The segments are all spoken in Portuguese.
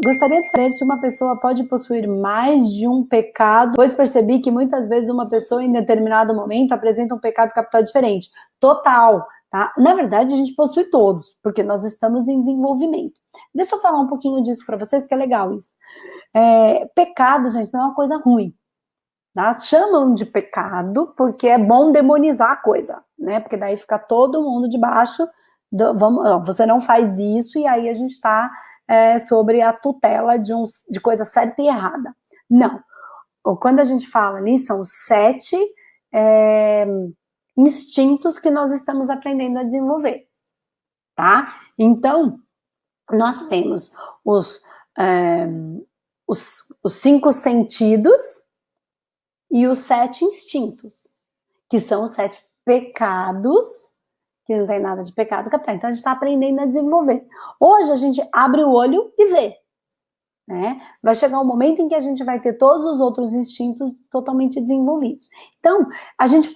Gostaria de saber se uma pessoa pode possuir mais de um pecado, pois percebi que muitas vezes uma pessoa em determinado momento apresenta um pecado capital diferente. Total, tá? Na verdade, a gente possui todos, porque nós estamos em desenvolvimento. Deixa eu falar um pouquinho disso para vocês, que é legal isso. Pecado, gente, não é uma coisa ruim. Tá? Chamam de pecado porque é bom demonizar a coisa, né? Porque daí fica todo mundo debaixo você não faz isso, e aí a gente está sobre a tutela de coisa certa e errada. Não. Quando a gente fala ali, são 7 instintos que nós estamos aprendendo a desenvolver, tá? Então, nós temos os 5 sentidos e os 7 instintos, que são os 7 pecados, que não tem nada de pecado capital. Então a gente está aprendendo a desenvolver. Hoje a gente abre o olho e vê, né? Vai chegar um momento em que a gente vai ter todos os outros instintos totalmente desenvolvidos. Então, a gente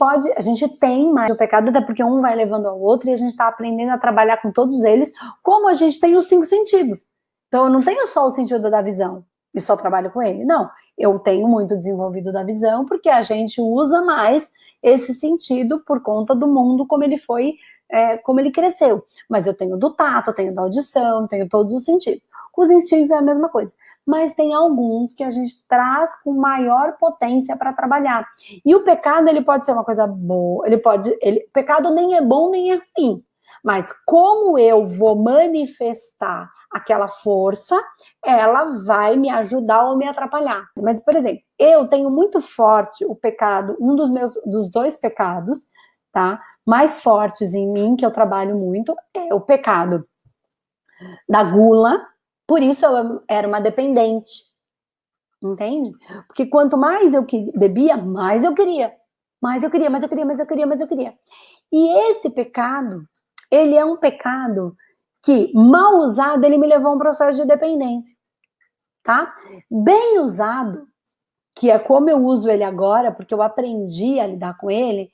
tem mais o pecado, até porque um vai levando ao outro, e a gente está aprendendo a trabalhar com todos eles, como a gente tem os 5 sentidos. Então, eu não tenho só o sentido da visão e só trabalho com ele. Não, eu tenho muito desenvolvido da visão, porque a gente usa mais esse sentido por conta do mundo como ele foi, como ele cresceu. Mas eu tenho do tato, eu tenho da audição, tenho todos os sentidos. Os instintos é a mesma coisa, mas tem alguns que a gente traz com maior potência para trabalhar. E o pecado, ele pode ser uma coisa boa, pecado nem é bom nem é ruim, mas como eu vou manifestar aquela força, ela vai me ajudar ou me atrapalhar. Mas, por exemplo, eu tenho muito forte o pecado, dos 2 pecados, tá? Mais fortes em mim, que eu trabalho muito, é o pecado da gula. Por isso eu era uma dependente, entende? Porque quanto mais eu bebia, mais eu queria. Mais eu queria, mais eu queria, mais eu queria, mais eu queria. E esse pecado, ele é um pecado que, mal usado, ele me levou a um processo de dependência, tá? Bem usado, que é como eu uso ele agora, porque eu aprendi a lidar com ele,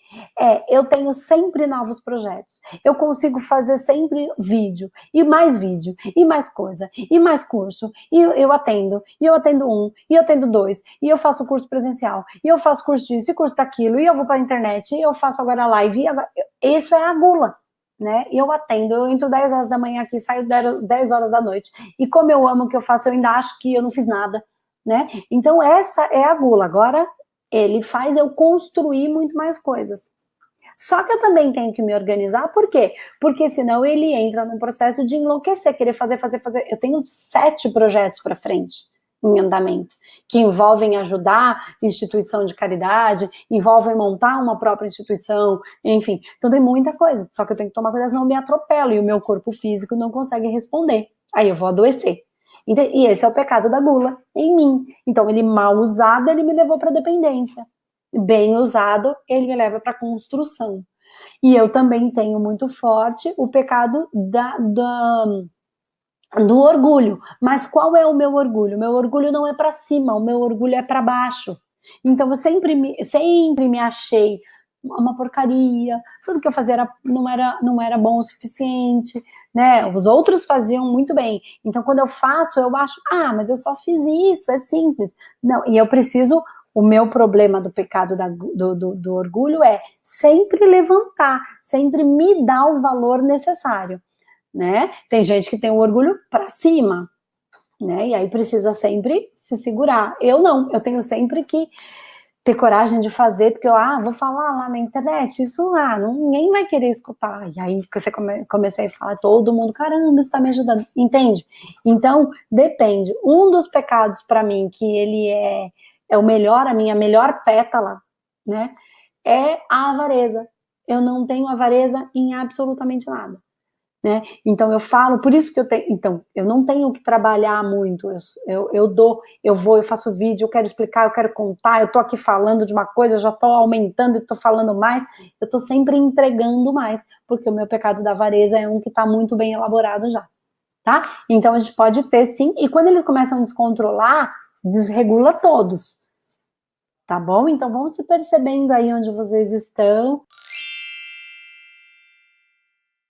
eu tenho sempre novos projetos. Eu consigo fazer sempre vídeo, e mais coisa, e mais curso, e eu atendo 1, e eu atendo 2, e eu faço curso presencial, e eu faço curso disso, e curso daquilo, e eu vou para a internet, e eu faço agora live, isso é a gula, né? E eu atendo, eu entro 10 horas da manhã aqui, saio 10 horas da noite, e como eu amo o que eu faço, eu ainda acho que eu não fiz nada, né? Então essa é a gula. Agora ele faz eu construir muito mais coisas. Só que eu também tenho que me organizar, por quê? Porque senão ele entra num processo de enlouquecer, querer fazer. Eu tenho 7 projetos para frente em andamento, que envolvem ajudar instituição de caridade, envolvem montar uma própria instituição, enfim, então tem muita coisa, só que eu tenho que tomar cuidado, senão eu me atropelo e o meu corpo físico não consegue responder, aí eu vou adoecer. E esse é o pecado da gula em mim. Então, ele mal usado, ele me levou para dependência. Bem usado, ele me leva para construção. E eu também tenho muito forte o pecado do orgulho. Mas qual é o meu orgulho? O meu orgulho não é para cima, o meu orgulho é para baixo. Então, eu sempre me achei uma porcaria, tudo que eu fazia não era bom o suficiente, né? Os outros faziam muito bem. Então, quando eu faço, eu acho, mas eu só fiz isso, é simples. Não, e eu preciso, o meu problema do pecado do orgulho é sempre levantar, sempre me dar o valor necessário, né? Tem gente que tem o orgulho para cima, né? E aí precisa sempre se segurar. Eu não, eu tenho sempre que ter coragem de fazer, porque eu vou falar lá na internet, isso ninguém vai querer escutar. E aí você comecei a falar, todo mundo, caramba, isso tá me ajudando, entende? Então, depende. Um dos pecados para mim, que ele é o melhor, a minha melhor pétala, né, é a avareza. Eu não tenho avareza em absolutamente nada. Né? Então eu falo, por isso que eu não tenho que trabalhar muito, eu faço vídeo, eu quero explicar, eu quero contar, eu tô aqui falando de uma coisa, eu já tô aumentando e tô falando mais, eu tô sempre entregando mais, porque o meu pecado da avareza é um que tá muito bem elaborado já, tá? Então a gente pode ter sim, e quando eles começam a descontrolar, desregula todos, tá bom? Então vão se percebendo aí onde vocês estão.